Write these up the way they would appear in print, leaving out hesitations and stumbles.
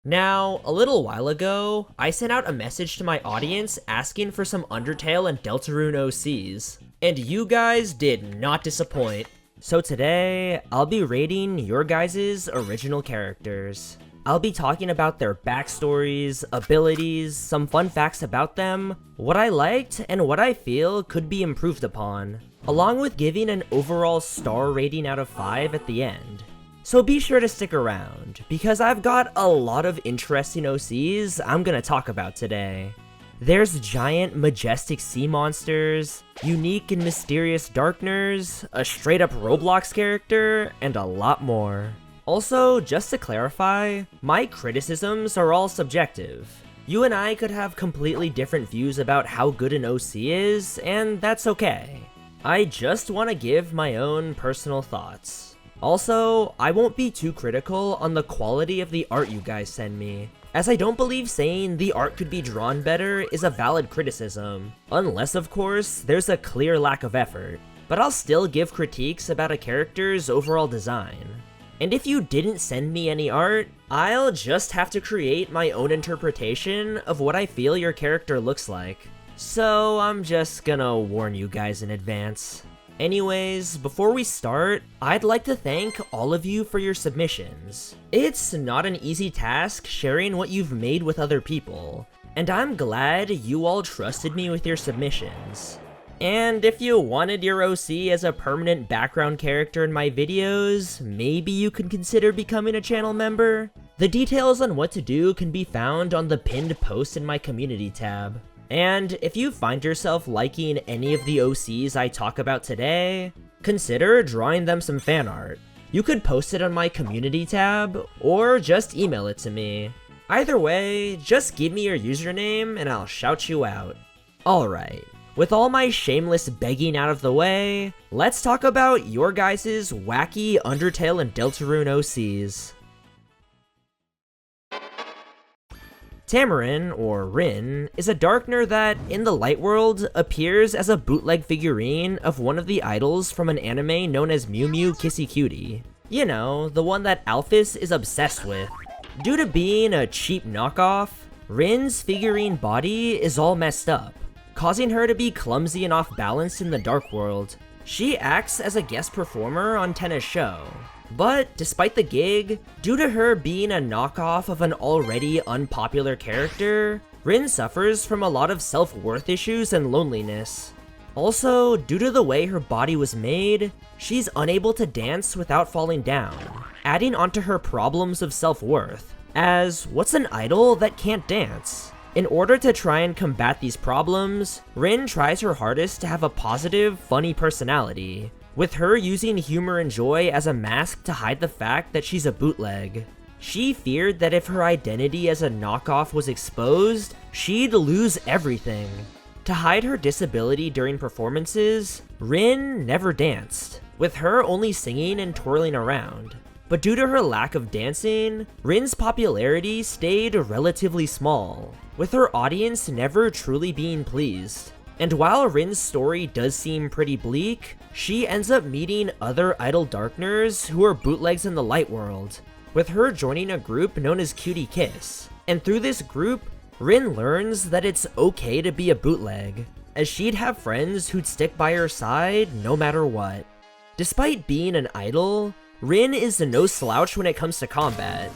Now, a little while ago, I sent out a message to my audience asking for some Undertale and Deltarune OCs, and you guys did not disappoint. So today, I'll be rating your guys' original characters. I'll be talking about their backstories, abilities, some fun facts about them, what I liked, and what I feel could be improved upon, along with giving an overall star rating out of 5 at the end. So be sure to stick around, because I've got a lot of interesting OCs I'm gonna talk about today. There's giant, majestic sea monsters, unique and mysterious darkners, a straight up Roblox character, and a lot more. Also, just to clarify, my criticisms are all subjective. You and I could have completely different views about how good an OC is, and that's okay. I just want to give my own personal thoughts. Also, I won't be too critical on the quality of the art you guys send me, as I don't believe saying the art could be drawn better is a valid criticism, unless of course there's a clear lack of effort, but I'll still give critiques about a character's overall design. And if you didn't send me any art, I'll just have to create my own interpretation of what I feel your character looks like. So I'm just gonna warn you guys in advance. Anyways, before we start, I'd like to thank all of you for your submissions. It's not an easy task sharing what you've made with other people, and I'm glad you all trusted me with your submissions. And if you wanted your OC as a permanent background character in my videos, maybe you could consider becoming a channel member? The details on what to do can be found on the pinned post in my community tab. And if you find yourself liking any of the OCs I talk about today, consider drawing them some fan art. You could post it on my community tab, or just email it to me. Either way, just give me your username and I'll shout you out. Alright, with all my shameless begging out of the way, let's talk about your guys' wacky Undertale and Deltarune OCs. Papren, or Reen, is a Darkner that, in the light world, appears as a bootleg figurine of one of the idols from an anime known as Mew Mew Kissy Cutie. You know, the one that Alphys is obsessed with. Due to being a cheap knockoff, Reen's figurine body is all messed up, causing her to be clumsy and off-balance in the dark world. She acts as a guest performer on Tenna's show. But despite the gig, due to her being a knockoff of an already unpopular character, Reen suffers from a lot of self-worth issues and loneliness. Also, due to the way her body was made, she's unable to dance without falling down, adding onto her problems of self-worth, as what's an idol that can't dance? In order to try and combat these problems, Reen tries her hardest to have a positive, funny personality, with her using humor and joy as a mask to hide the fact that she's a bootleg. She feared that if her identity as a knockoff was exposed, she'd lose everything. To hide her disability during performances, Reen never danced, with her only singing and twirling around. But due to her lack of dancing, Reen's popularity stayed relatively small, with her audience never truly being pleased. And while Reen's story does seem pretty bleak, she ends up meeting other idol Darkners who are bootlegs in the light world, with her joining a group known as Cutie Kiss. And through this group, Reen learns that it's okay to be a bootleg, as she'd have friends who'd stick by her side no matter what. Despite being an idol, Reen is no slouch when it comes to combat.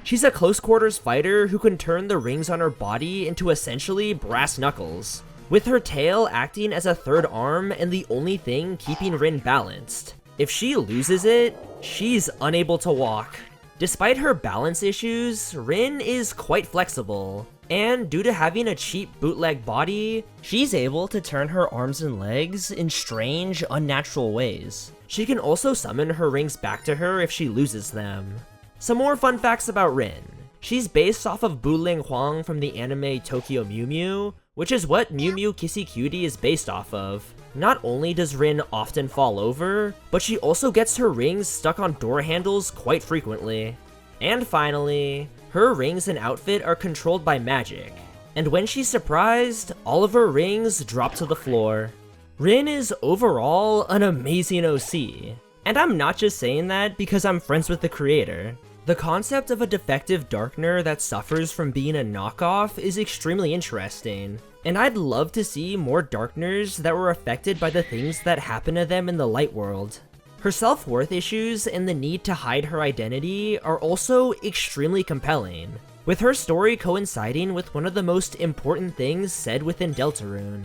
She's a close quarters fighter who can turn the rings on her body into essentially brass knuckles, with her tail acting as a third arm and the only thing keeping Reen balanced. If she loses it, she's unable to walk. Despite her balance issues, Reen is quite flexible, and due to having a cheap bootleg body, she's able to turn her arms and legs in strange, unnatural ways. She can also summon her rings back to her if she loses them. Some more fun facts about Reen. She's based off of Buling Huang from the anime Tokyo Mew Mew, which is what Mew Mew Kissy Cutie is based off of. Not only does Reen often fall over, but she also gets her rings stuck on door handles quite frequently. And finally, her rings and outfit are controlled by magic, and when she's surprised, all of her rings drop to the floor. Reen is overall an amazing OC, and I'm not just saying that because I'm friends with the creator. The concept of a defective Darkner that suffers from being a knockoff is extremely interesting, and I'd love to see more Darkners that were affected by the things that happen to them in the light world. Her self-worth issues and the need to hide her identity are also extremely compelling, with her story coinciding with one of the most important things said within Deltarune.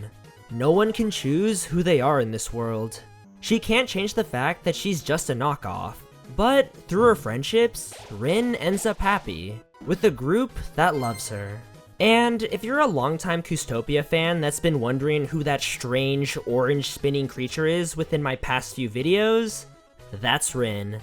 No one can choose who they are in this world. She can't change the fact that she's just a knockoff, but through her friendships, Reen ends up happy, with a group that loves her. And if you're a longtime Custopia fan that's been wondering who that strange orange spinning creature is within my past few videos, that's Reen.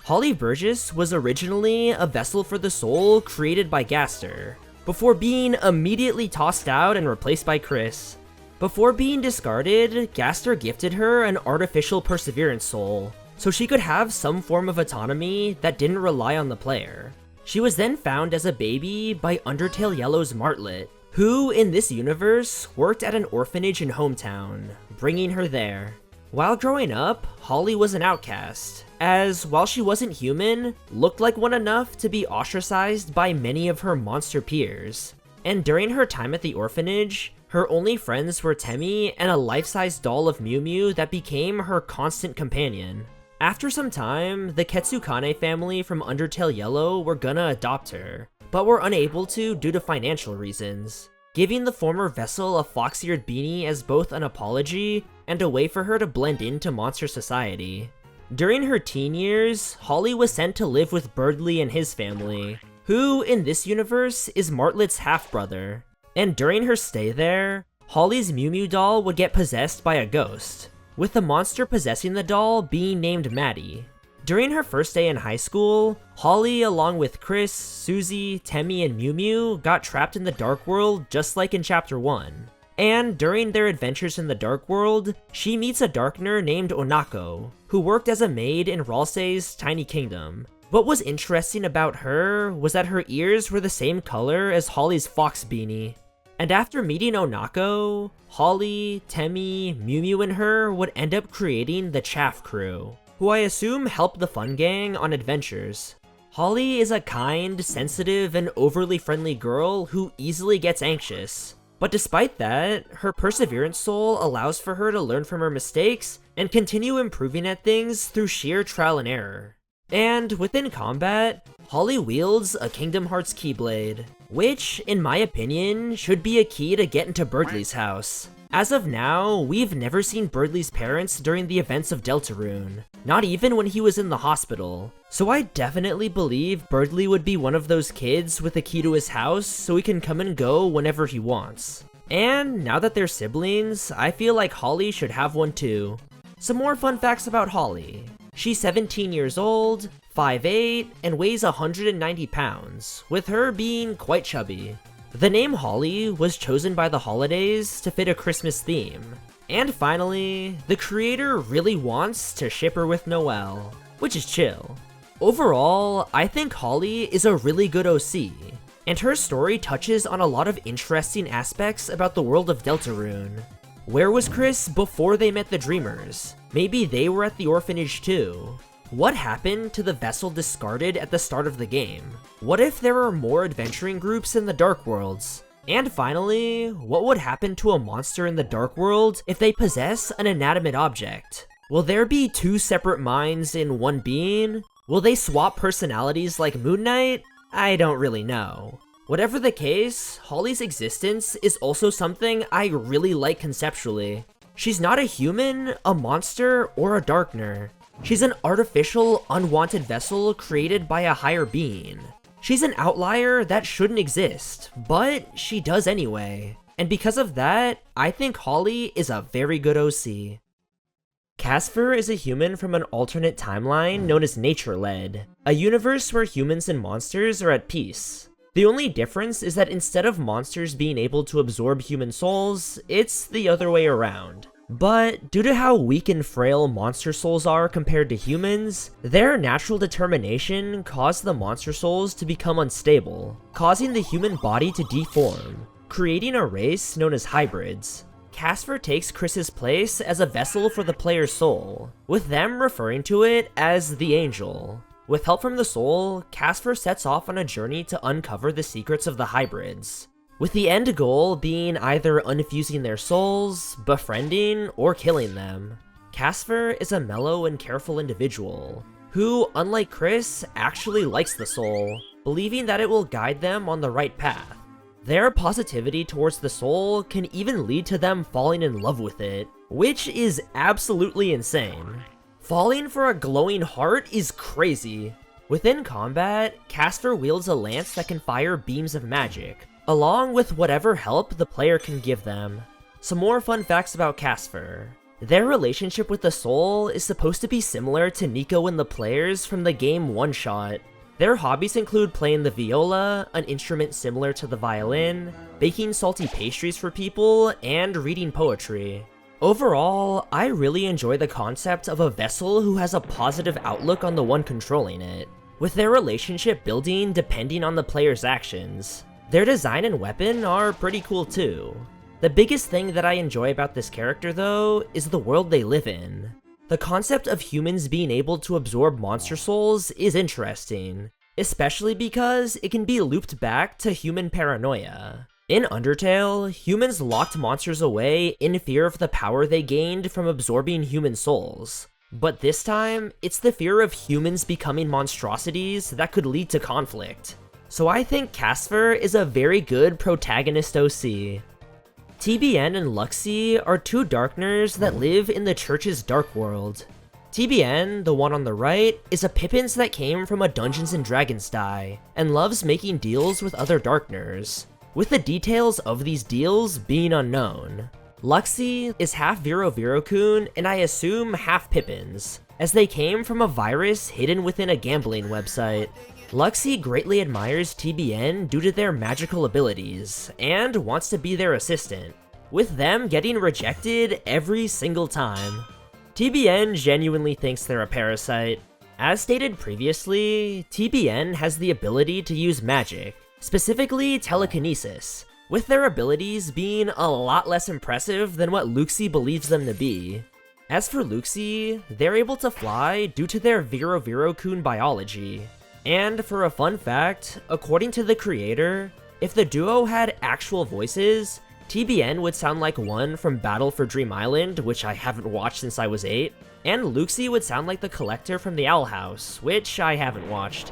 Holly Burgess was originally a vessel for the soul created by Gaster, before being immediately tossed out and replaced by Chris. Before being discarded, Gaster gifted her an artificial perseverance soul, so she could have some form of autonomy that didn't rely on the player. She was then found as a baby by Undertale Yellow's Martlet, who, in this universe, worked at an orphanage in Hometown, bringing her there. While growing up, Holly was an outcast, as, while she wasn't human, looked like one enough to be ostracized by many of her monster peers. And during her time at the orphanage, her only friends were Temmie and a life-size doll of Mew Mew that became her constant companion. After some time, the Ketsukane family from Undertale Yellow were gonna adopt her, but were unable to due to financial reasons, giving the former vessel a fox-eared beanie as both an apology and a way for her to blend into monster society. During her teen years, Holly was sent to live with Birdly and his family, who, in this universe, is Martlet's half-brother. And during her stay there, Holly's Mew Mew doll would get possessed by a ghost, with the monster possessing the doll being named Maddie. During her first day in high school, Holly, along with Chris, Susie, Temmie, and Mew Mew, got trapped in the Dark World just like in Chapter 1. And during their adventures in the Dark World, she meets a Darkner named Onako, who worked as a maid in Ralsei's Tiny Kingdom. What was interesting about her was that her ears were the same color as Holly's fox beanie. And after meeting Onako, Holly, Temmie, Mew Mew, and her would end up creating the Chaff Crew, who I assume help the Fun Gang on adventures. Holly is a kind, sensitive, and overly friendly girl who easily gets anxious. But despite that, her Perseverance Soul allows for her to learn from her mistakes and continue improving at things through sheer trial and error. And within combat, Holly wields a Kingdom Hearts Keyblade, which, in my opinion, should be a key to get into Birdly's house. As of now, we've never seen Birdly's parents during the events of Deltarune, not even when he was in the hospital. So I definitely believe Birdly would be one of those kids with a key to his house so he can come and go whenever he wants. And now that they're siblings, I feel like Holly should have one too. Some more fun facts about Holly. She's 17 years old, 5'8", and weighs 190 pounds, with her being quite chubby. The name Holly was chosen by the holidays to fit a Christmas theme. And finally, the creator really wants to ship her with Noelle, which is chill. Overall, I think Holly is a really good OC, and her story touches on a lot of interesting aspects about the world of Deltarune. Where was Chris before they met the Dreamers? Maybe they were at the orphanage too. What happened to the vessel discarded at the start of the game? What if there are more adventuring groups in the Dark Worlds? And finally, what would happen to a monster in the Dark World if they possess an inanimate object? Will there be two separate minds in one being? Will they swap personalities like Moon Knight? I don't really know. Whatever the case, Holly's existence is also something I really like conceptually. She's not a human, a monster, or a Darkner. She's an artificial, unwanted vessel created by a higher being. She's an outlier that shouldn't exist, but she does anyway. And because of that, I think Holly is a very good OC. Kasfir is a human from an alternate timeline known as Nature-Led, a universe where humans and monsters are at peace. The only difference is that instead of monsters being able to absorb human souls, it's the other way around. But due to how weak and frail monster souls are compared to humans, their natural determination caused the monster souls to become unstable, causing the human body to deform, creating a race known as hybrids. Kasfir takes Chris's place as a vessel for the player's soul, with them referring to it as the Angel. With help from the soul, Kasfir sets off on a journey to uncover the secrets of the hybrids, with the end goal being either unfusing their souls, befriending, or killing them. Kasfir is a mellow and careful individual, who, unlike Chris, actually likes the soul, believing that it will guide them on the right path. Their positivity towards the soul can even lead to them falling in love with it, which is absolutely insane. Falling for a glowing heart is crazy. Within combat, Kasfir wields a lance that can fire beams of magic, along with whatever help the player can give them. Some more fun facts about Kasfir. Their relationship with the soul is supposed to be similar to Nico and the players from the game One Shot. Their hobbies include playing the viola, an instrument similar to the violin, baking salty pastries for people, and reading poetry. Overall, I really enjoy the concept of a vessel who has a positive outlook on the one controlling it, with their relationship building depending on the player's actions. Their design and weapon are pretty cool too. The biggest thing that I enjoy about this character though, is the world they live in. The concept of humans being able to absorb monster souls is interesting, especially because it can be looped back to human paranoia. In Undertale, humans locked monsters away in fear of the power they gained from absorbing human souls. But this time, it's the fear of humans becoming monstrosities that could lead to conflict. So I think Kasfir is a very good protagonist OC. Tbn and Luxxie are two Darkners that live in the church's dark world. Tbn, the one on the right, is a Pippins that came from a Dungeons & Dragons die, and loves making deals with other Darkners, with the details of these deals being unknown. Luxxie is half Viro-Kun and I assume half Pippins, as they came from a virus hidden within a gambling website. Luxxie greatly admires Tbn due to their magical abilities, and wants to be their assistant, with them getting rejected every single time. Tbn genuinely thinks they're a parasite. As stated previously, Tbn has the ability to use magic, specifically telekinesis, with their abilities being a lot less impressive than what Luxxie believes them to be. As for Luxxie, they're able to fly due to their Viro-Kun biology. And for a fun fact, according to the creator, if the duo had actual voices, Tbn would sound like one from Battle for Dream Island, which I haven't watched since I was 8, and Luxxie would sound like the Collector from the Owl House, which I haven't watched.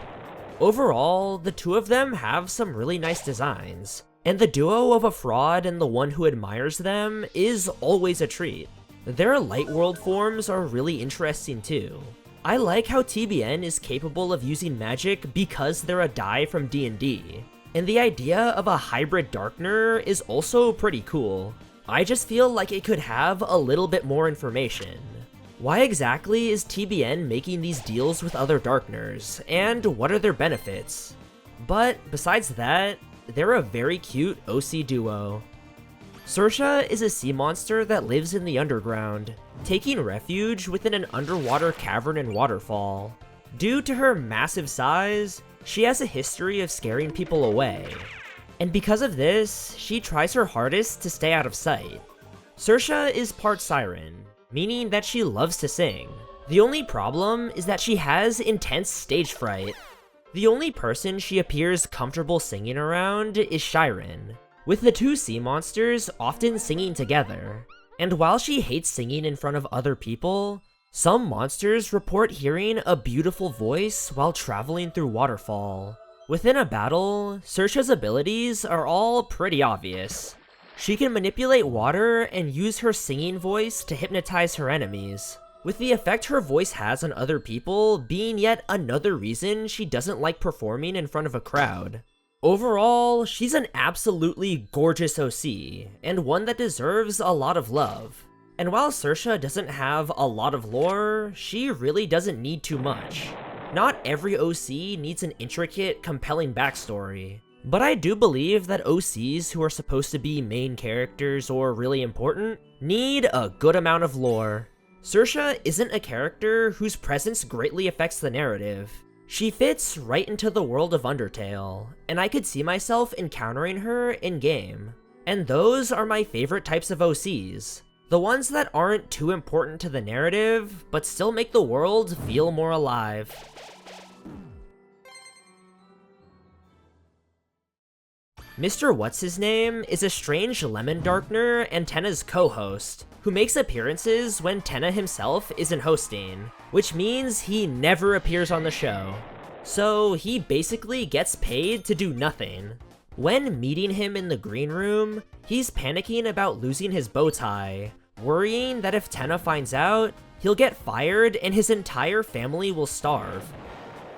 Overall, the two of them have some really nice designs, and the duo of a fraud and the one who admires them is always a treat. Their light world forms are really interesting too. I like how Tbn is capable of using magic because they're a die from D&D, and the idea of a hybrid Darkner is also pretty cool. I just feel like it could have a little bit more information. Why exactly is Tbn making these deals with other Darkners, and what are their benefits? But besides that, they're a very cute OC duo. Siersha is a sea monster that lives in the underground, taking refuge within an underwater cavern and waterfall. Due to her massive size, she has a history of scaring people away, and because of this, she tries her hardest to stay out of sight. Siersha is part siren, meaning that she loves to sing. The only problem is that she has intense stage fright. The only person she appears comfortable singing around is Shiren, with the two sea monsters often singing together. And while she hates singing in front of other people, some monsters report hearing a beautiful voice while traveling through waterfall. Within a battle, Siersha's abilities are all pretty obvious. She can manipulate water and use her singing voice to hypnotize her enemies, with the effect her voice has on other people being yet another reason she doesn't like performing in front of a crowd. Overall, she's an absolutely gorgeous OC, and one that deserves a lot of love. And while Siersha doesn't have a lot of lore, she really doesn't need too much. Not every OC needs an intricate, compelling backstory, but I do believe that OCs who are supposed to be main characters or really important need a good amount of lore. Siersha isn't a character whose presence greatly affects the narrative. She fits right into the world of Undertale, and I could see myself encountering her in-game. And those are my favorite types of OCs. The ones that aren't too important to the narrative, but still make the world feel more alive. Mr. Whathisname is a strange lemon darkener and Tenna's co-host, who makes appearances when Tenna himself isn't hosting, which means he never appears on the show. So he basically gets paid to do nothing. When meeting him in the green room, he's panicking about losing his bow tie, worrying that if Tenna finds out, he'll get fired and his entire family will starve.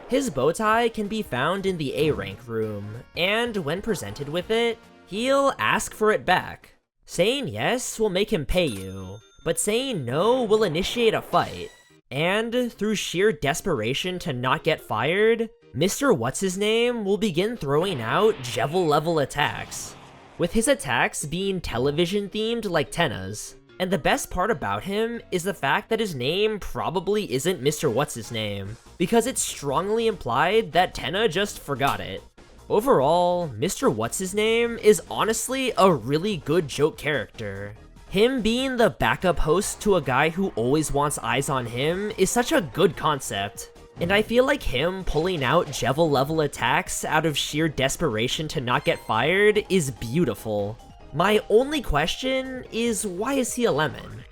His bow tie can be found in the A rank room, and when presented with it, he'll ask for it back. Saying yes will make him pay you, but saying no will initiate a fight. And through sheer desperation to not get fired, Mr. Whathisname will begin throwing out Jevil level attacks, with his attacks being television themed like Tenna's. And the best part about him is the fact that his name probably isn't Mr. Whathisname, because it's strongly implied that Tenna just forgot it. Overall, Mr. Whathisname is honestly a really good joke character. Him being the backup host to a guy who always wants eyes on him is such a good concept. And I feel like him pulling out Jevil level attacks out of sheer desperation to not get fired is beautiful. My only question is, why is he a lemon?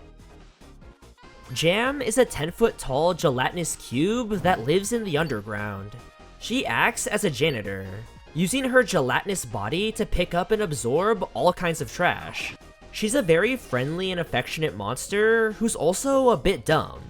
Jam is a 10-foot tall gelatinous cube that lives in the underground. She acts as a janitor, using her gelatinous body to pick up and absorb all kinds of trash. She's a very friendly and affectionate monster who's also a bit dumb.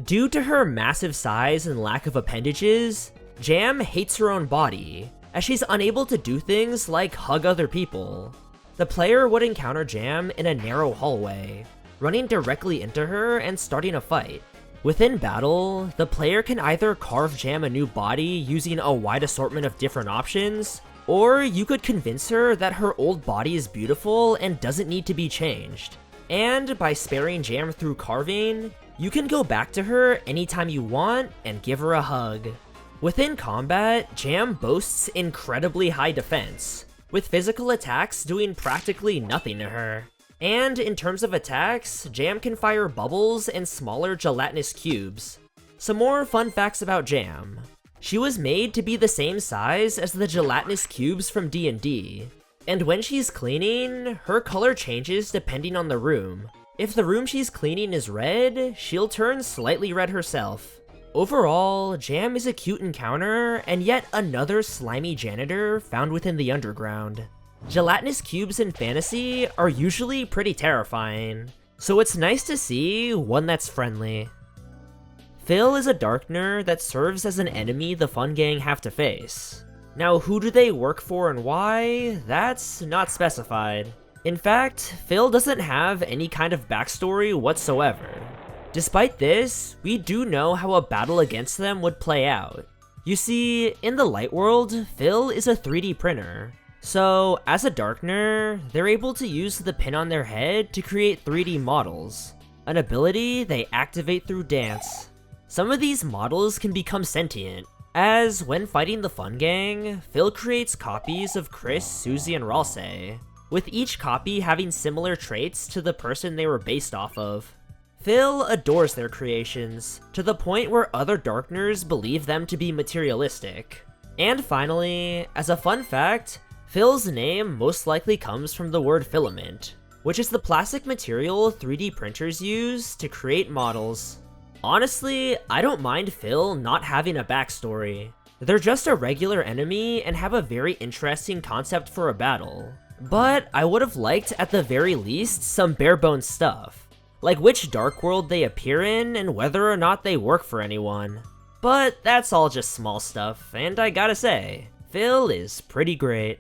Due to her massive size and lack of appendages, Jam hates her own body, as she's unable to do things like hug other people. The player would encounter Jam in a narrow hallway, running directly into her and starting a fight. Within battle, the player can either carve Jam a new body using a wide assortment of different options, or you could convince her that her old body is beautiful and doesn't need to be changed. And by sparing Jam through carving, you can go back to her anytime you want and give her a hug. Within combat, Jam boasts incredibly high defense, with physical attacks doing practically nothing to her. And in terms of attacks, Jam can fire bubbles and smaller gelatinous cubes. Some more fun facts about Jam. She was made to be the same size as the gelatinous cubes from D&D, and when she's cleaning, her color changes depending on the room. If the room she's cleaning is red, she'll turn slightly red herself. Overall, Jam is a cute encounter, and yet another slimy janitor found within the underground. Gelatinous cubes in fantasy are usually pretty terrifying, so it's nice to see one that's friendly. Phil is a darkener that serves as an enemy the Fun Gang have to face. Now, who do they work for and why? That's not specified. In fact, Phil doesn't have any kind of backstory whatsoever. Despite this, we do know how a battle against them would play out. You see, in the light world, Phil is a 3D printer. So, as a darkener, they're able to use the pin on their head to create 3D models, an ability they activate through dance. Some of these models can become sentient, as when fighting the Fun Gang, Phil creates copies of Chris, Susie, and Ralsei, with each copy having similar traits to the person they were based off of. Phil adores their creations, to the point where other darkeners believe them to be materialistic. And finally, as a fun fact, Phil's name most likely comes from the word filament, which is the plastic material 3D printers use to create models. Honestly, I don't mind Phil not having a backstory. They're just a regular enemy and have a very interesting concept for a battle. But I would have liked, at the very least, some bare-bones stuff, like which dark world they appear in and whether or not they work for anyone. But that's all just small stuff, and I gotta say, Phil is pretty great.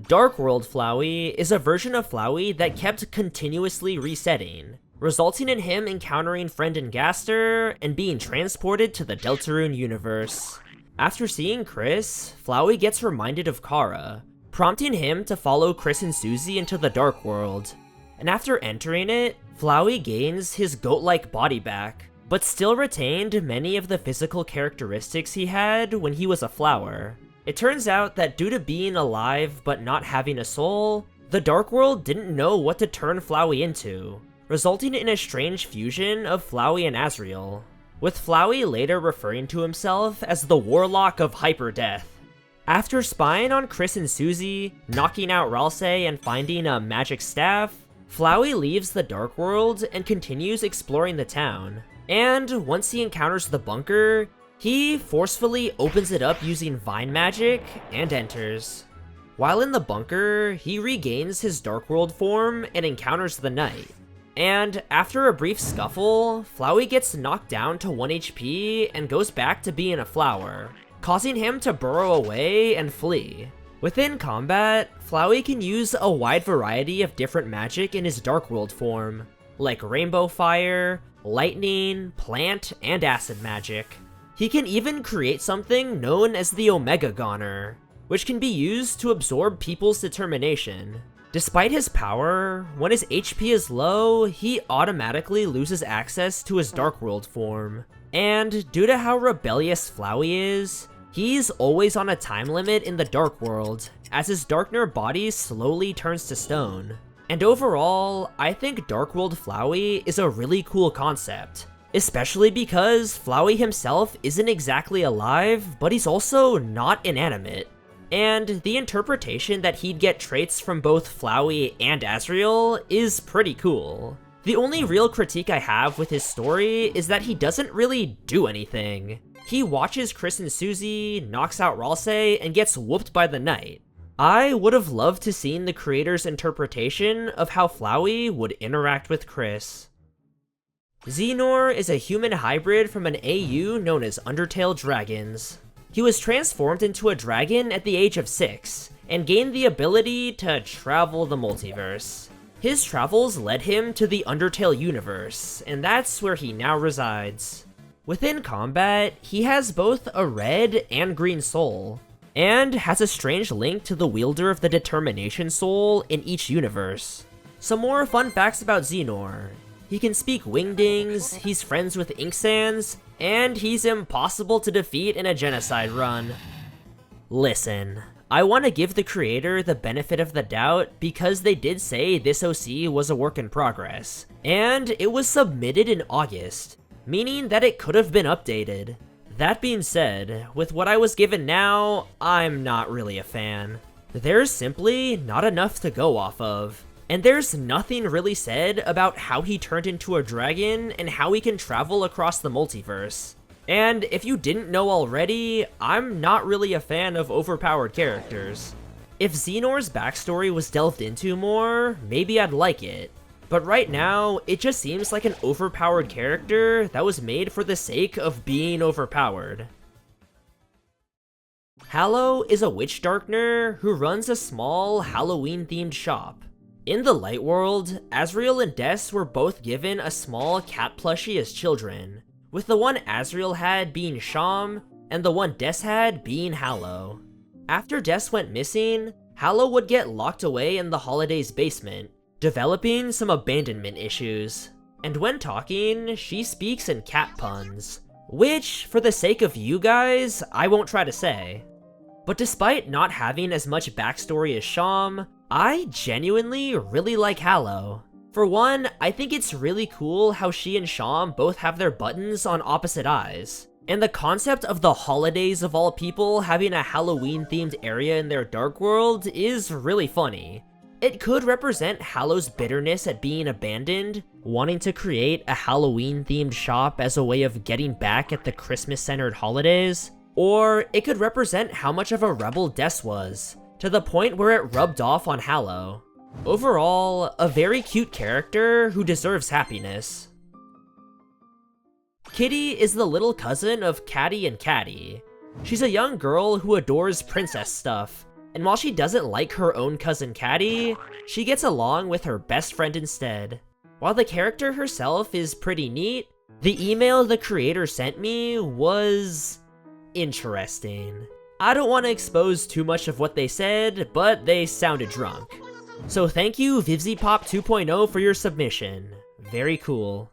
Dark World Flowey is a version of Flowey that kept continuously resetting, resulting in him encountering Friend Gaster and being transported to the Deltarune universe. After seeing Chris, Flowey gets reminded of Kara, prompting him to follow Chris and Susie into the Dark World. And after entering it, Flowey gains his goat-like body back, but still retained many of the physical characteristics he had when he was a flower. It turns out that due to being alive but not having a soul, the Dark World didn't know what to turn Flowey into, resulting in a strange fusion of Flowey and Azrael, with Flowey later referring to himself as the Warlock of Hyperdeath. After spying on Chris and Susie, knocking out Ralsei and finding a magic staff, Flowey leaves the Dark World and continues exploring the town. And once he encounters the bunker, he forcefully opens it up using vine magic and enters. While in the bunker, he regains his Dark World form and encounters the Knight. And after a brief scuffle, Flowey gets knocked down to 1 HP and goes back to being a flower, causing him to burrow away and flee. Within combat, Flowey can use a wide variety of different magic in his Dark World form, like Rainbow Fire, Lightning, Plant, and Acid magic. He can even create something known as the Omega Goner, which can be used to absorb people's determination. Despite his power, when his HP is low, he automatically loses access to his Dark World form. And due to how rebellious Flowey is, he's always on a time limit in the Dark World, as his Darkner body slowly turns to stone. And overall, I think Dark World Flowey is a really cool concept, especially because Flowey himself isn't exactly alive, but he's also not inanimate. And the interpretation that he'd get traits from both Flowey and Asriel is pretty cool. The only real critique I have with his story is that he doesn't really do anything. He watches Chris and Susie, knocks out Ralsei, and gets whooped by the Knight. I would have loved to seen the creator's interpretation of how Flowey would interact with Chris. Zenore is a human hybrid from an AU known as Undertale Dragons. He was transformed into a dragon at the age of 6, and gained the ability to travel the multiverse. His travels led him to the Undertale universe, and that's where he now resides. Within combat, he has both a red and green soul, and has a strange link to the wielder of the Determination Soul in each universe. Some more fun facts about Zenore. He can speak Wingdings, he's friends with Inksands, and he's impossible to defeat in a genocide run. Listen, I want to give the creator the benefit of the doubt because they did say this OC was a work in progress, and it was submitted in August, meaning that it could have been updated. That being said, with what I was given now, I'm not really a fan. There's simply not enough to go off of. And there's nothing really said about how he turned into a dragon and how he can travel across the multiverse. And if you didn't know already, I'm not really a fan of overpowered characters. If Zenore's backstory was delved into more, maybe I'd like it. But right now, it just seems like an overpowered character that was made for the sake of being overpowered. Hallow is a witch darkner who runs a small Halloween-themed shop. In the Light World, Asriel and Des were both given a small cat plushie as children, with the one Asriel had being Sham, and the one Des had being Hallow. After Des went missing, Hallow would get locked away in the Holiday's basement, developing some abandonment issues. And when talking, she speaks in cat puns, which, for the sake of you guys, I won't try to say. But despite not having as much backstory as Sham, I genuinely really like Hallow. For one, I think it's really cool how she and Sham both have their buttons on opposite eyes. And the concept of the Holidays of all people having a Halloween-themed area in their Dark World is really funny. It could represent Hallow's bitterness at being abandoned, wanting to create a Halloween-themed shop as a way of getting back at the Christmas-centered holidays, or it could represent how much of a rebel Des was, to the point where it rubbed off on Hallow. Overall, a very cute character who deserves happiness. Kitty is the little cousin of Catty and Catty. She's a young girl who adores princess stuff, and while she doesn't like her own cousin Catty, she gets along with her best friend instead. While the character herself is pretty neat, the email the creator sent me was interesting. I don't want to expose too much of what they said, but they sounded drunk. So thank you VivzyPop 2.0 for your submission. Very cool.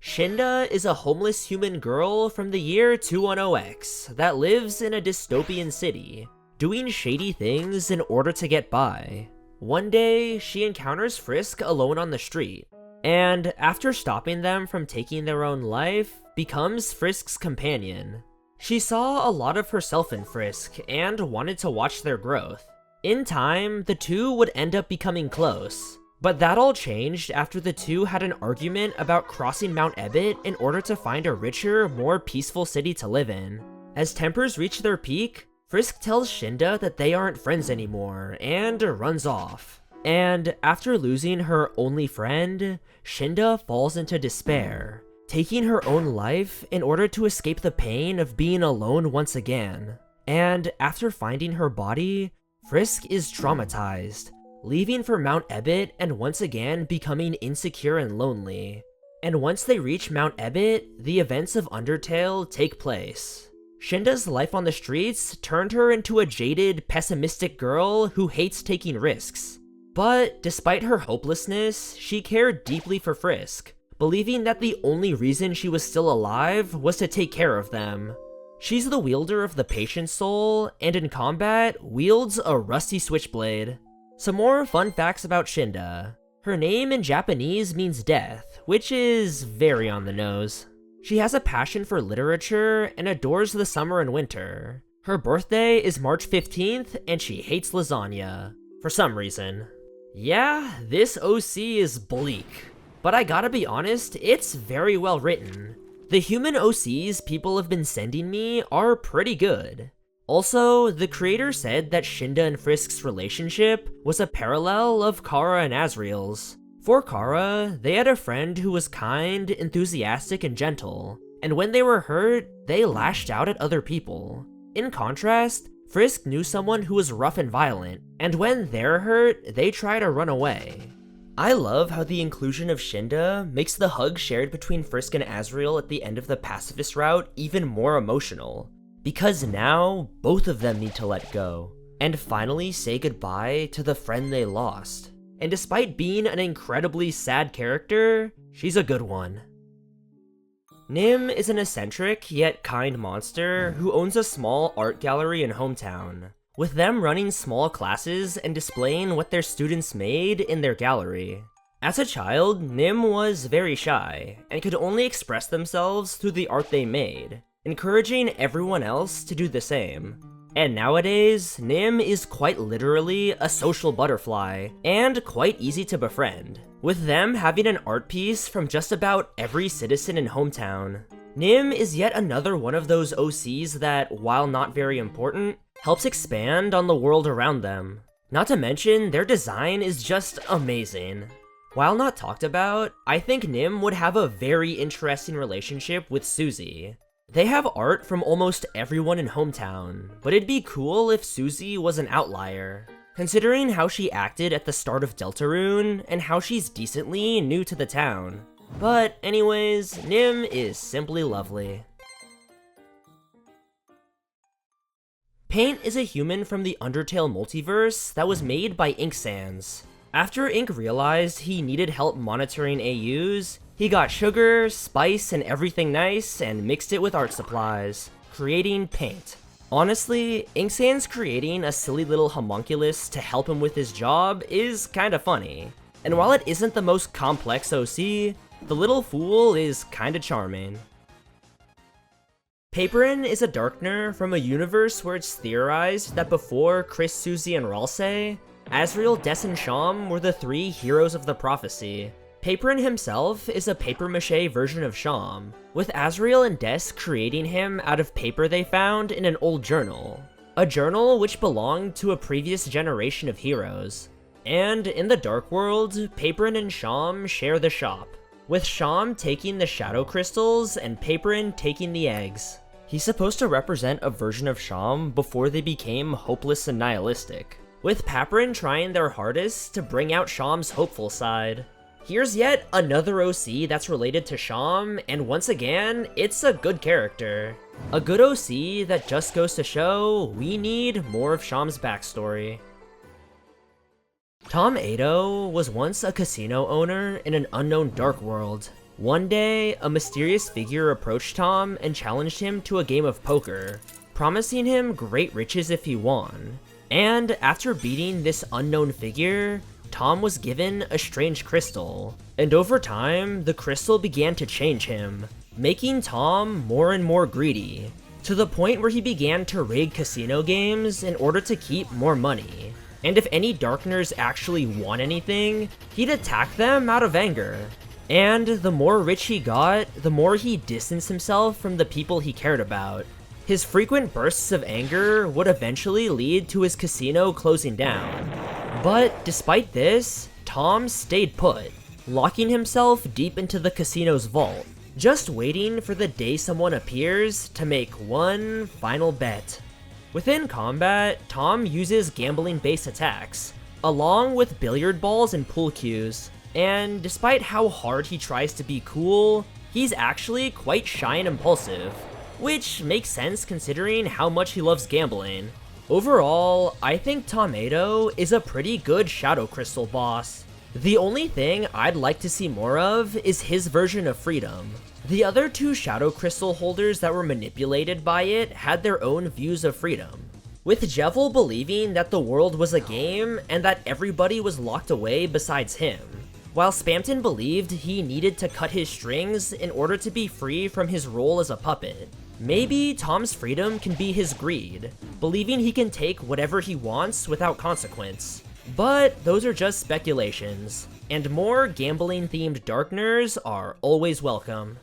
Shinda is a homeless human girl from the year 210X that lives in a dystopian city, doing shady things in order to get by. One day, she encounters Frisk alone on the street, and after stopping them from taking their own life, becomes Frisk's companion. She saw a lot of herself in Frisk and wanted to watch their growth. In time, the two would end up becoming close, but that all changed after the two had an argument about crossing Mount Ebott in order to find a richer, more peaceful city to live in. As tempers reach their peak, Frisk tells Shinda that they aren't friends anymore and runs off. And after losing her only friend, Shinda falls into despair, taking her own life in order to escape the pain of being alone once again. And after finding her body, Frisk is traumatized, leaving for Mount Ebott and once again becoming insecure and lonely. And once they reach Mount Ebott, the events of Undertale take place. Shinda's life on the streets turned her into a jaded, pessimistic girl who hates taking risks. But despite her hopelessness, she cared deeply for Frisk, believing that the only reason she was still alive was to take care of them. She's the wielder of the Patient Soul, and in combat, wields a rusty switchblade. Some more fun facts about Shinda. Her name in Japanese means death, which is very on the nose. She has a passion for literature and adores the summer and winter. Her birthday is March 15th, and she hates lasagna, for some reason. Yeah, this OC is bleak, but I gotta be honest, it's very well written. The human OCs people have been sending me are pretty good. Also, the creator said that Shinda and Frisk's relationship was a parallel of Kara and Asriel's. For Kara, they had a friend who was kind, enthusiastic, and gentle, and when they were hurt, they lashed out at other people. In contrast, Frisk knew someone who was rough and violent, and when they're hurt, they try to run away. I love how the inclusion of Shinda makes the hug shared between Frisk and Asriel at the end of the pacifist route even more emotional, because now both of them need to let go, and finally say goodbye to the friend they lost. And despite being an incredibly sad character, she's a good one. Nim is an eccentric yet kind monster who owns a small art gallery in hometown, with them running small classes and displaying what their students made in their gallery. As a child, Nim was very shy, and could only express themselves through the art they made, encouraging everyone else to do the same. And nowadays, Nim is quite literally a social butterfly, and quite easy to befriend, with them having an art piece from just about every citizen in hometown. Nim is yet another one of those OCs that, while not very important, helps expand on the world around them. Not to mention, their design is just amazing. While not talked about, I think Nim would have a very interesting relationship with Susie. They have art from almost everyone in hometown, but it'd be cool if Susie was an outlier, considering how she acted at the start of Deltarune, and how she's decently new to the town. But anyways, Nim is simply lovely. Paint is a human from the Undertale multiverse that was made by Ink Sans. After Ink realized he needed help monitoring AUs, he got sugar, spice, and everything nice and mixed it with art supplies, creating Paint. Honestly, Ink Sans creating a silly little homunculus to help him with his job is kinda funny. And while it isn't the most complex OC, the little fool is kinda charming. Papren is a Darkner from a universe where it's theorized that before Chris, Susie, and Ralsei, Asriel, Des, and Sham were the three heroes of the prophecy. Papren himself is a papier-mâché version of Sham, with Asriel and Des creating him out of paper they found in an old journal. A journal which belonged to a previous generation of heroes. And in the Dark World, Papren and Sham share the shop, with Sham taking the shadow crystals and Papren taking the eggs. He's supposed to represent a version of Sham before they became hopeless and nihilistic, with Papren trying their hardest to bring out Sham's hopeful side. Here's yet another OC that's related to Sham, and once again, it's a good character. A good OC that just goes to show we need more of Sham's backstory. Tom Ado was once a casino owner in an unknown dark world. One day, a mysterious figure approached Tom and challenged him to a game of poker, promising him great riches if he won. And after beating this unknown figure, Tom was given a strange crystal, and over time, the crystal began to change him, making Tom more and more greedy. to the point where he began to rig casino games in order to keep more money. And if any Darkners actually won anything, he'd attack them out of anger. And the more rich he got, the more he distanced himself from the people he cared about. His frequent bursts of anger would eventually lead to his casino closing down. But despite this, Tom stayed put, locking himself deep into the casino's vault, just waiting for the day someone appears to make one final bet. Within combat, Tom uses gambling-based attacks, along with billiard balls and pool cues, and despite how hard he tries to be cool, he's actually quite shy and impulsive, which makes sense considering how much he loves gambling. Overall, I think Tomato is a pretty good Shadow Crystal boss. The only thing I'd like to see more of is his version of Freedom. The other two Shadow Crystal holders that were manipulated by it had their own views of freedom, with Jevil believing that the world was a game and that everybody was locked away besides him, while Spamton believed he needed to cut his strings in order to be free from his role as a puppet. Maybe Tom's freedom can be his greed, believing he can take whatever he wants without consequence. But those are just speculations, and more gambling-themed Darkners are always welcome.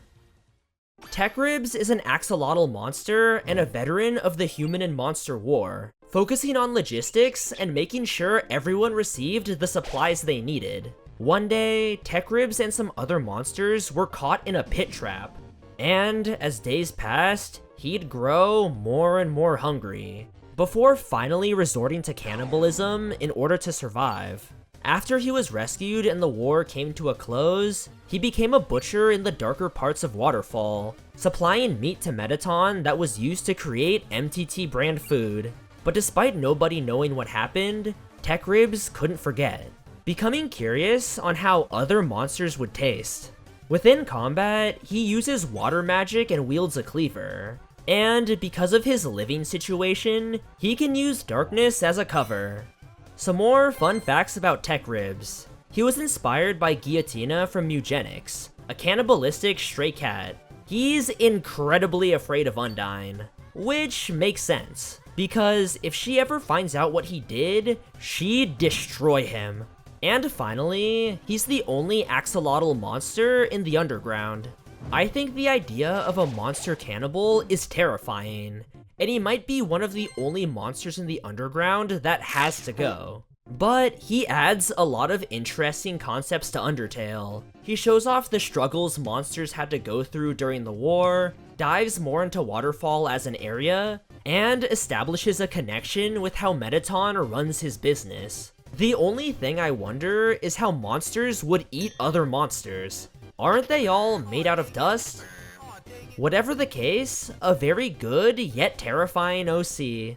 Tekribs is an axolotl monster and a veteran of the human and monster war, focusing on logistics and making sure everyone received the supplies they needed. One day, Tekribs and some other monsters were caught in a pit trap, and as days passed, he'd grow more and more hungry, before finally resorting to cannibalism in order to survive. After he was rescued and the war came to a close, he became a butcher in the darker parts of Waterfall, supplying meat to Mettaton that was used to create MTT brand food. But despite nobody knowing what happened, Tekribs couldn't forget, becoming curious on how other monsters would taste. Within combat, he uses water magic and wields a cleaver. And because of his living situation, he can use darkness as a cover. Some more fun facts about Tekribs. He was inspired by Guillotina from Eugenics, a cannibalistic stray cat. He's incredibly afraid of Undyne, which makes sense, because if she ever finds out what he did, she'd destroy him. And finally, he's the only axolotl monster in the underground. I think the idea of a monster cannibal is terrifying, and he might be one of the only monsters in the underground that has to go. But he adds a lot of interesting concepts to Undertale. He shows off the struggles monsters had to go through during the war, dives more into Waterfall as an area, and establishes a connection with how Mettaton runs his business. The only thing I wonder is how monsters would eat other monsters. Aren't they all made out of dust? Whatever the case, a very good yet terrifying OC.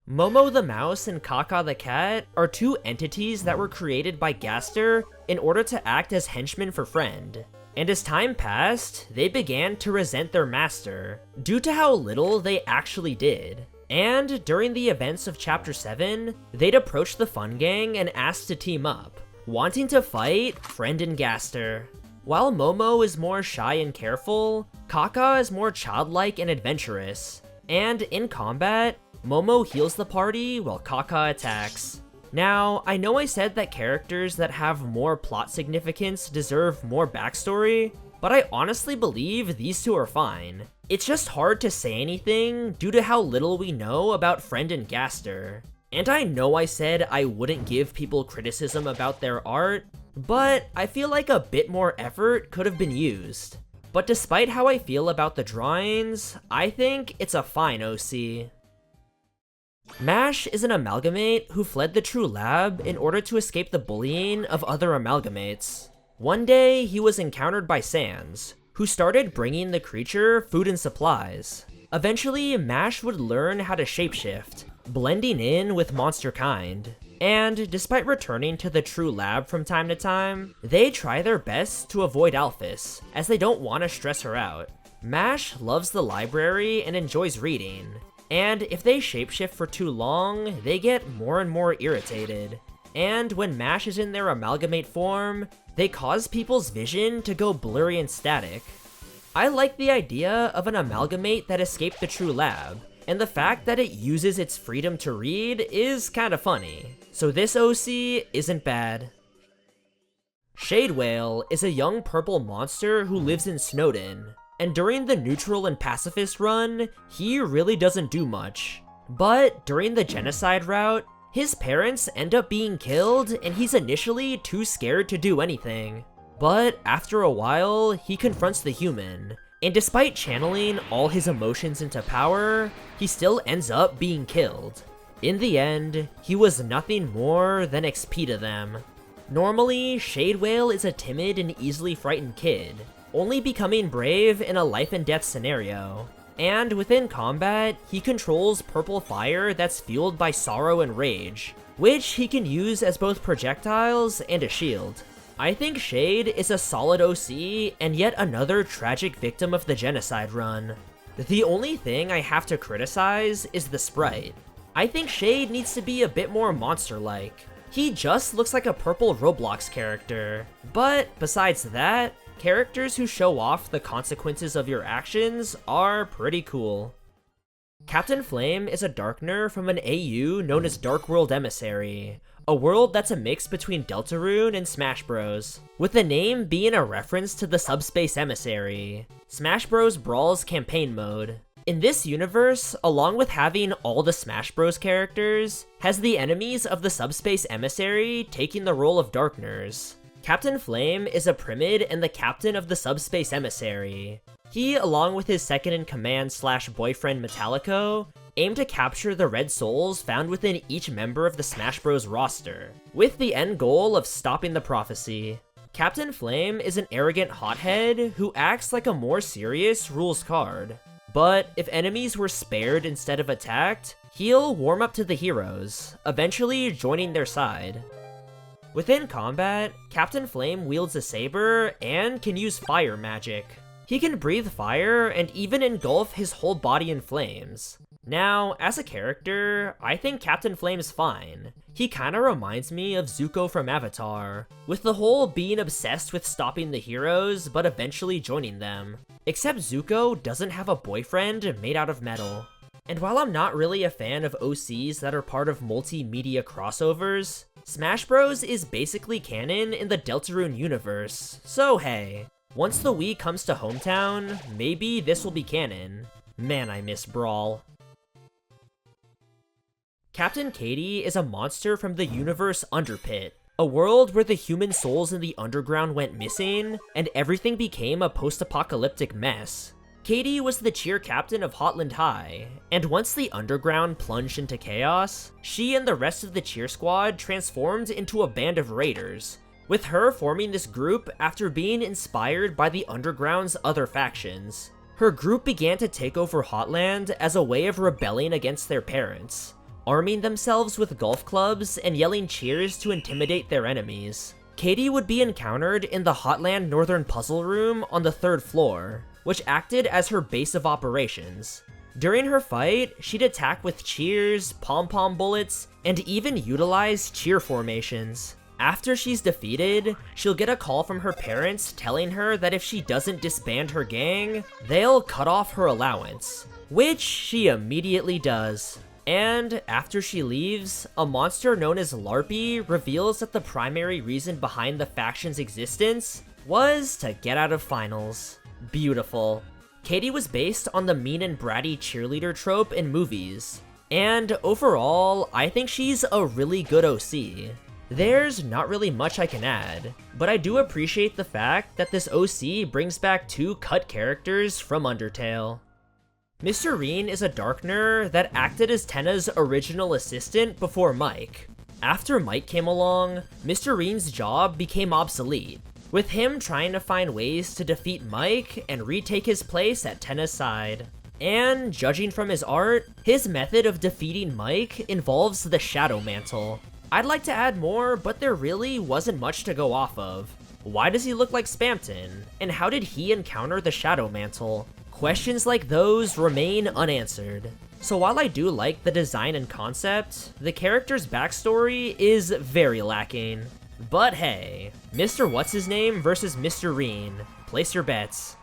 Momo the mouse and Caca the cat are two entities that were created by Gaster in order to act as henchmen for Friend. And as time passed, they began to resent their master, due to how little they actually did. And during the events of Chapter 7, they'd approach the Fun Gang and ask to team up, wanting to fight Friend and Gaster. While Momo is more shy and careful, Caca is more childlike and adventurous. And in combat, Momo heals the party while Caca attacks. Now, I know I said that characters that have more plot significance deserve more backstory, but I honestly believe these two are fine. It's just hard to say anything due to how little we know about Friend and Gaster. And I know I said I wouldn't give people criticism about their art, but I feel like a bit more effort could have been used. But despite how I feel about the drawings, I think it's a fine OC. Mash is an amalgamate who fled the True Lab in order to escape the bullying of other amalgamates. One day, he was encountered by Sans, who started bringing the creature food and supplies. Eventually, Mash would learn how to shapeshift, blending in with monster kind. And despite returning to the True Lab from time to time, they try their best to avoid Alphys, as they don't want to stress her out. Mash loves the library and enjoys reading, and if they shapeshift for too long, they get more and more irritated. And when Mash is in their amalgamate form, they cause people's vision to go blurry and static. I like the idea of an amalgamate that escaped the true lab, and the fact that it uses its freedom to read is kinda funny. So this OC isn't bad. Shadewail is a young purple monster who lives in Snowdin, and during the neutral and pacifist run, he really doesn't do much. But during the genocide route, his parents end up being killed and he's initially too scared to do anything. But after a while, he confronts the human, and despite channeling all his emotions into power, he still ends up being killed. In the end, he was nothing more than XP to them. Normally, Shadewail is a timid and easily frightened kid, only becoming brave in a life and death scenario. And within combat, he controls purple fire that's fueled by sorrow and rage, which he can use as both projectiles and a shield. I think Shade is a solid OC and yet another tragic victim of the genocide run. The only thing I have to criticize is the sprite. I think Shade needs to be a bit more monster-like. He just looks like a purple Roblox character. But besides that, characters who show off the consequences of your actions are pretty cool. Captain Flame is a Darkner from an AU known as Dark World Emissary, a world that's a mix between Deltarune and Smash Bros, with the name being a reference to the Subspace Emissary, Smash Bros Brawl's campaign mode. In this universe, along with having all the Smash Bros characters, has the enemies of the Subspace Emissary taking the role of Darkners. Captain Flame is a Primid and the captain of the Subspace Emissary. He, along with his second-in-command / boyfriend Metallico, aim to capture the red souls found within each member of the Smash Bros roster, with the end goal of stopping the prophecy. Captain Flame is an arrogant hothead who acts like a more serious rules card. But if enemies were spared instead of attacked, he'll warm up to the heroes, eventually joining their side. Within combat, Captain Flame wields a saber and can use fire magic. He can breathe fire and even engulf his whole body in flames. Now, as a character, I think Captain Flame's fine. He kinda reminds me of Zuko from Avatar, with the whole being obsessed with stopping the heroes but eventually joining them. Except Zuko doesn't have a boyfriend made out of metal. And while I'm not really a fan of OCs that are part of multimedia crossovers, Smash Bros is basically canon in the Deltarune universe, so hey. Once the Wii comes to hometown, maybe this will be canon. Man, I miss Brawl. Captain Katie is a monster from the universe Underpit, a world where the human souls in the underground went missing, and everything became a post-apocalyptic mess. Katie was the cheer captain of Hotland High, and once the underground plunged into chaos, she and the rest of the cheer squad transformed into a band of raiders, with her forming this group after being inspired by the underground's other factions. Her group began to take over Hotland as a way of rebelling against their parents, arming themselves with golf clubs and yelling cheers to intimidate their enemies. Katie would be encountered in the Hotland Northern Puzzle Room on the 3rd floor, which acted as her base of operations. During her fight, she'd attack with cheers, pom-pom bullets, and even utilize cheer formations. After she's defeated, she'll get a call from her parents telling her that if she doesn't disband her gang, they'll cut off her allowance, which she immediately does. And after she leaves, a monster known as Larpy reveals that the primary reason behind the faction's existence was to get out of finals. Beautiful. Katie was based on the mean and bratty cheerleader trope in movies, and overall, I think she's a really good OC. There's not really much I can add, but I do appreciate the fact that this OC brings back 2 cut characters from Undertale. Mr. Reen is a Darkner that acted as Tenna's original assistant before Mike. After Mike came along, Mr. Reen's job became obsolete, with him trying to find ways to defeat Mike and retake his place at Tenna's side. And judging from his art, his method of defeating Mike involves the Shadow Mantle. I'd like to add more, but there really wasn't much to go off of. Why does he look like Spamton? And how did he encounter the Shadow Mantle? Questions like those remain unanswered. So while I do like the design and concept, the character's backstory is very lacking. But hey, Mr. What's-His-Name versus Mr. Reen. Place your bets.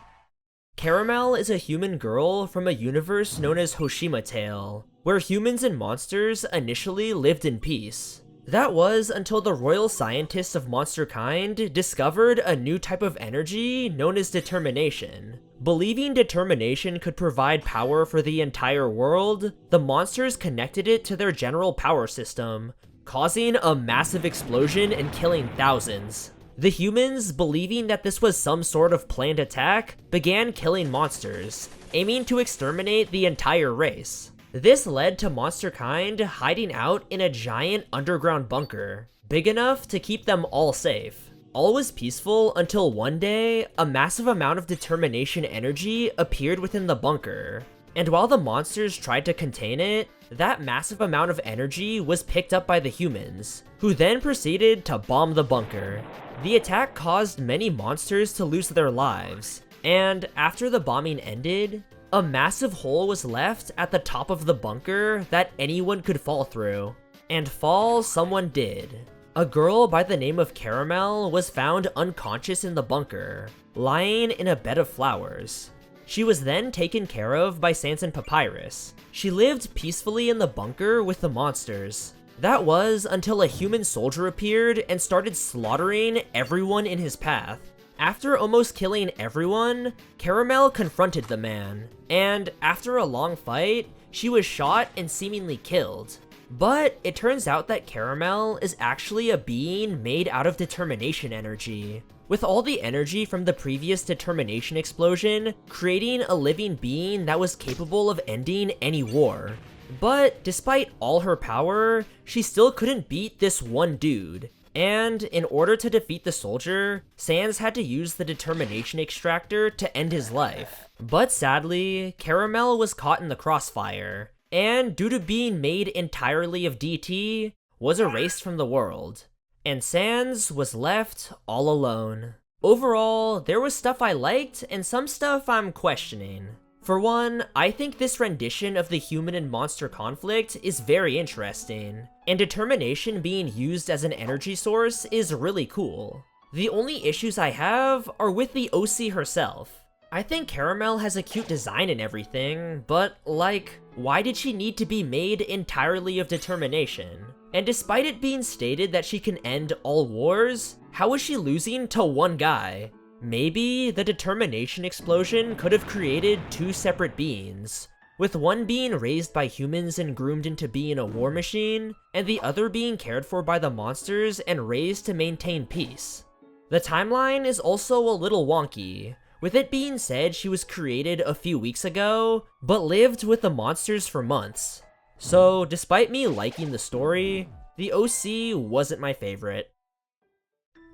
Caramel is a human girl from a universe known as Hoshima Tale, where humans and monsters initially lived in peace. That was until the royal scientists of monster kind discovered a new type of energy known as determination. Believing determination could provide power for the entire world, the monsters connected it to their general power system, causing a massive explosion and killing thousands. The humans, believing that this was some sort of planned attack, began killing monsters, aiming to exterminate the entire race. This led to monster kind hiding out in a giant underground bunker, big enough to keep them all safe. All was peaceful until one day, a massive amount of determination energy appeared within the bunker. And while the monsters tried to contain it, that massive amount of energy was picked up by the humans, who then proceeded to bomb the bunker. The attack caused many monsters to lose their lives, and after the bombing ended, a massive hole was left at the top of the bunker that anyone could fall through. And fall someone did. A girl by the name of Caramel was found unconscious in the bunker, lying in a bed of flowers. She was then taken care of by Sans and Papyrus. She lived peacefully in the bunker with the monsters. That was until a human soldier appeared and started slaughtering everyone in his path. After almost killing everyone, Caramel confronted the man, and after a long fight, she was shot and seemingly killed. But it turns out that Caramel is actually a being made out of determination energy, with all the energy from the previous determination explosion creating a living being that was capable of ending any war. But despite all her power, she still couldn't beat this one dude. And in order to defeat the soldier, Sans had to use the determination extractor to end his life. But sadly, Caramel was caught in the crossfire, and due to being made entirely of DT, was erased from the world. And Sans was left all alone. Overall, there was stuff I liked and some stuff I'm questioning. For one, I think this rendition of the human and monster conflict is very interesting, and determination being used as an energy source is really cool. The only issues I have are with the OC herself. I think Caramel has a cute design and everything, but like, why did she need to be made entirely of determination? And despite it being stated that she can end all wars, how is she losing to one guy? Maybe the determination explosion could have created two separate beings, with one being raised by humans and groomed into being a war machine, and the other being cared for by the monsters and raised to maintain peace. The timeline is also a little wonky, with it being said she was created a few weeks ago, but lived with the monsters for months. So despite me liking the story, the OC wasn't my favorite.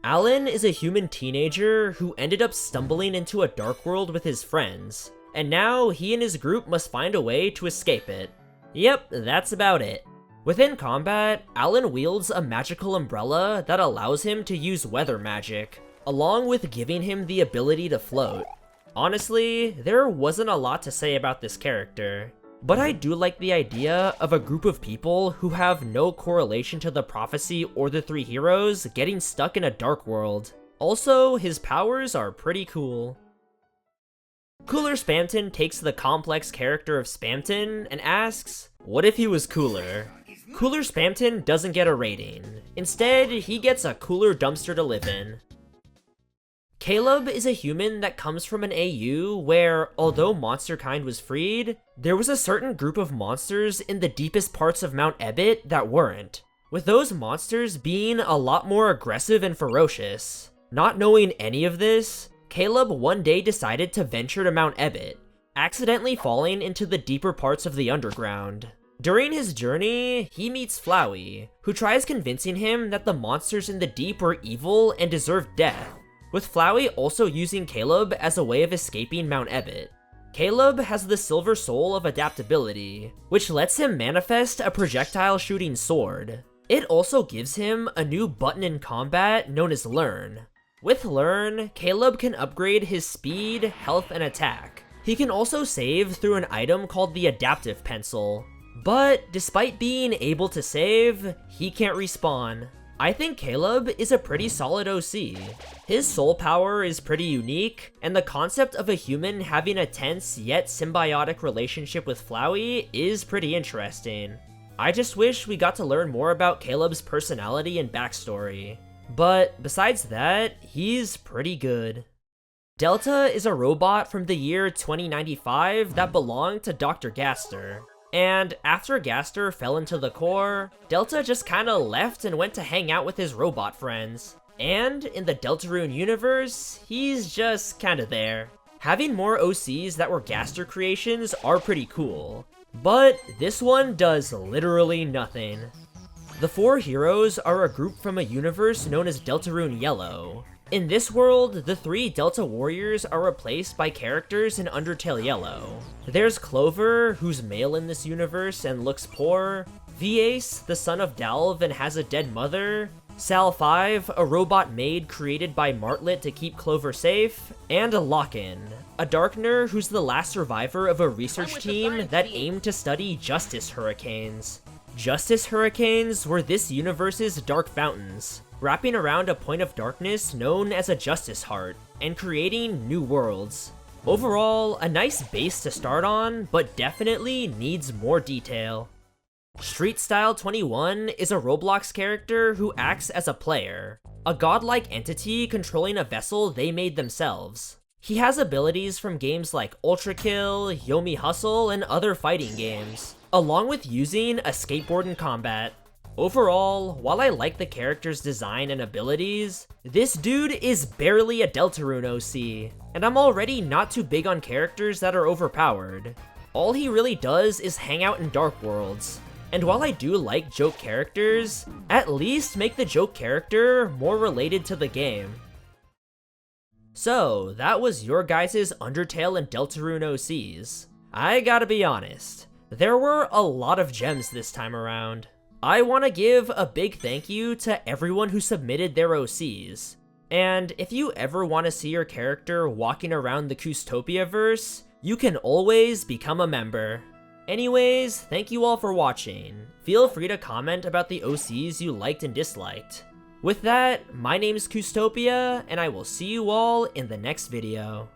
Allan is a human teenager who ended up stumbling into a dark world with his friends, and now he and his group must find a way to escape it. Yep, that's about it. Within combat, Allan wields a magical umbrella that allows him to use weather magic, along with giving him the ability to float. Honestly, there wasn't a lot to say about this character, but I do like the idea of a group of people who have no correlation to the prophecy or the three heroes getting stuck in a dark world. Also, his powers are pretty cool. Cooler Spamton takes the complex character of Spamton and asks, what if he was cooler? Cooler Spamton doesn't get a rating. Instead, he gets a cooler dumpster to live in. Caleb is a human that comes from an AU where, although monster kind was freed, there was a certain group of monsters in the deepest parts of Mount Ebit that weren't, with those monsters being a lot more aggressive and ferocious. Not knowing any of this, Caleb one day decided to venture to Mount Ebit, accidentally falling into the deeper parts of the underground. During his journey, he meets Flowey, who tries convincing him that the monsters in the deep were evil and deserved death, with Flowey also using Caleb as a way of escaping Mount Ebit. Caleb has the silver soul of adaptability, which lets him manifest a projectile shooting sword. It also gives him a new button in combat known as Learn. With Learn, Caleb can upgrade his speed, health, and attack. He can also save through an item called the Adaptive Pencil. But despite being able to save, he can't respawn. I think Caleb is a pretty solid OC. His soul power is pretty unique, and the concept of a human having a tense yet symbiotic relationship with Flowey is pretty interesting. I just wish we got to learn more about Caleb's personality and backstory. But besides that, he's pretty good. Delta is a robot from the year 2095 that belonged to Dr. Gaster. And after Gaster fell into the core, Delta just kinda left and went to hang out with his robot friends. And in the Deltarune universe, he's just kinda there. Having more OCs that were Gaster creations are pretty cool, but this one does literally nothing. The 4 heroes are a group from a universe known as Deltarune Yellow. In this world, the 3 Delta Warriors are replaced by characters in Undertale Yellow. There's Clover, who's male in this universe and looks poor, Vace, the son of Dalv and has a dead mother, Sal 5, a robot maid created by Martlet to keep Clover safe, and Lockin, a Darkner who's the last survivor of a research team that aimed to study Justice Hurricanes. Justice Hurricanes were this universe's dark fountains, wrapping around a point of darkness known as a Justice Heart, and creating new worlds. Overall, a nice base to start on, but definitely needs more detail. Street Style 21 is a Roblox character who acts as a player, a godlike entity controlling a vessel they made themselves. He has abilities from games like Ultra Kill, Yomi Hustle, and other fighting games, along with using a skateboard in combat. Overall, while I like the character's design and abilities, this dude is barely a Deltarune OC, and I'm already not too big on characters that are overpowered. All he really does is hang out in dark worlds, and while I do like joke characters, at least make the joke character more related to the game. So, that was your guys' Undertale and Deltarune OCs. I gotta be honest, there were a lot of gems this time around. I want to give a big thank you to everyone who submitted their OCs. And if you ever want to see your character walking around the Kustopia-verse, you can always become a member. Anyways, thank you all for watching. Feel free to comment about the OCs you liked and disliked. With that, my name is Kustopia, and I will see you all in the next video.